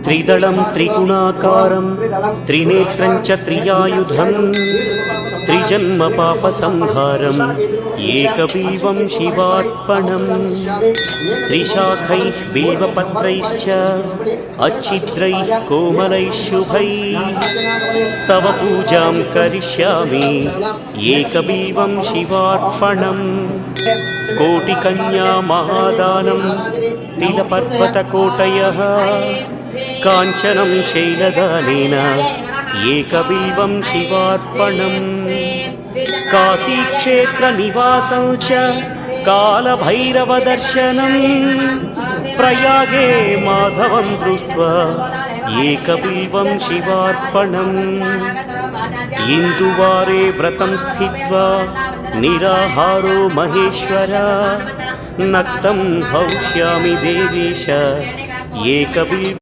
त्रिदलं त्रिगुणाकारं त्रिनेत्रं च त्रियायुधं त्रिजन्म पापसंहारम् एकबिल्वं शिवार्पणम् त्रिशाखैः बिल्वपत्रैश्च अच्छिद्रैः कोमलैः शुभैः तव पूजां करिष्यामि एकबिल्वं शिवार्पणम् कोटिकन्या महादानं तिलपर्वतकोटयः काञ्चनं शैलदानेन एकबिल्वं शिवार्पणम् काशीक्षेत्रनिवासं च कालभैरवदर्शनं प्रयागे माधवं दृष्ट्वा एकबिल्वं शिवार्पणम् इन्दुवारे व्रतं स्थित्वा निराहारो महेश्वर नक्तं हौष्यामि देवेश एकबिल्वं